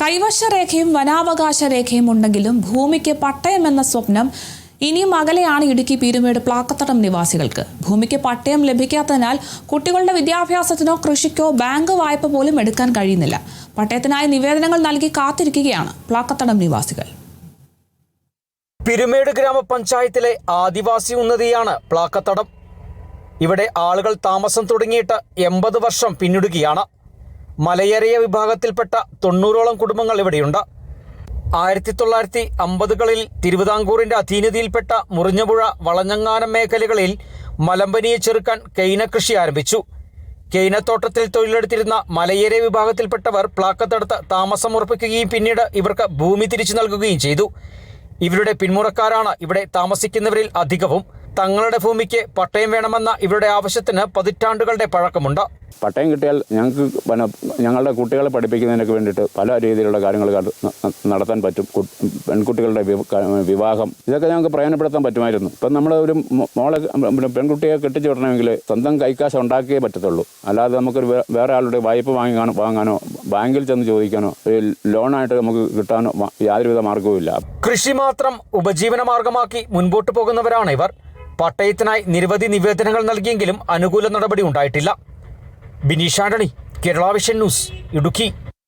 കൈവശരേഖയും വനാവകാശ രേഖയും ഉണ്ടെങ്കിലും ഭൂമിക്ക് പട്ടയമെന്ന സ്വപ്നം ഇനിയും അകലെയാണ് ഇടുക്കി പീരുമേട് പ്ലാക്കത്തടം നിവാസികൾക്ക്. ഭൂമിക്ക് പട്ടയം ലഭിക്കാത്തതിനാൽ കുട്ടികളുടെ വിദ്യാഭ്യാസത്തിനോ കൃഷിക്കോ ബാങ്ക് വായ്പ പോലും എടുക്കാൻ കഴിയുന്നില്ല. പട്ടയത്തിനായി നിവേദനങ്ങൾ നൽകി കാത്തിരിക്കുകയാണ് പ്ലാക്കത്തടം നിവാസികൾ. പീരുമേട് ഗ്രാമപഞ്ചായത്തിലെ ആദിവാസി ഉന്നതിയാണ് പ്ലാക്കത്തടം. ഇവിടെ ആളുകൾ താമസം തുടങ്ങിയിട്ട് 80 വർഷം പിന്നിടുകയാണ്. മലയരയ വിഭാഗത്തിൽപ്പെട്ട 90ഓളം കുടുംബങ്ങൾ ഇവിടെയുണ്ട്. 1950കളിൽ തിരുവിതാംകൂറിന്റെ അധീനതയിൽപ്പെട്ട മുറിഞ്ഞപുഴ, വളഞ്ഞങ്ങാനം മേഖലകളിൽ മലമ്പനിയെ ചെറുക്കാൻ കെയ്ന കൃഷി ആരംഭിച്ചു. കെയ്നത്തോട്ടത്തിൽ തൊഴിലെടുത്തിരുന്ന മലയരയ വിഭാഗത്തിൽപ്പെട്ടവർ പ്ലാക്കത്തടത്ത് താമസം ഉറപ്പിക്കുകയും പിന്നീട് ഇവർക്ക് ഭൂമി തിരിച്ചു നൽകുകയും ചെയ്തു. ഇവരുടെ പിന്മുറക്കാരാണ് ഇവിടെ താമസിക്കുന്നവരിൽ അധികവും. തങ്ങളുടെ ഭൂമിക്ക് പട്ടയം വേണമെന്ന ഇവരുടെ ആവശ്യത്തിന് പതിറ്റാണ്ടുകളുടെ പഴക്കമുണ്ട്. പട്ടയം കിട്ടിയാൽ ഞങ്ങൾക്ക് ഞങ്ങളുടെ കുട്ടികളെ പഠിപ്പിക്കുന്നതിനൊക്കെ വേണ്ടിയിട്ട് പല രീതിയിലുള്ള കാര്യങ്ങൾ നടത്താൻ പറ്റും. പെൺകുട്ടികളുടെ വിവാഹം ഇതൊക്കെ ഞങ്ങൾക്ക് പ്രയോജനപ്പെടുത്താൻ പറ്റുമായിരുന്നു. ഇപ്പം നമ്മൾ ഒരു പെൺകുട്ടിയെ കെട്ടിച്ചു വിടണമെങ്കിൽ സ്വന്തം കൈക്കാശ് ഉണ്ടാക്കിയേ പറ്റത്തുള്ളൂ. അല്ലാതെ നമുക്കൊരു വേറെ ആളുടെ വായ്പ വാങ്ങാനോ ബാങ്കിൽ ചെന്ന് ചോദിക്കാനോ ലോണായിട്ട് നമുക്ക് കിട്ടാനോ യാതൊരുവിധ മാർഗവുമില്ല. കൃഷി മാത്രം ഉപജീവന മാർഗമാക്കി മുൻപോട്ട് പോകുന്നവരാണ് ഇവർ. പട്ടയത്തിനായി നിരവധി നിവേദനങ്ങൾ നൽകിയെങ്കിലും അനുകൂല നടപടി ഉണ്ടായിട്ടില്ല. Bineesh Antony, Kerala vision news, Idukki.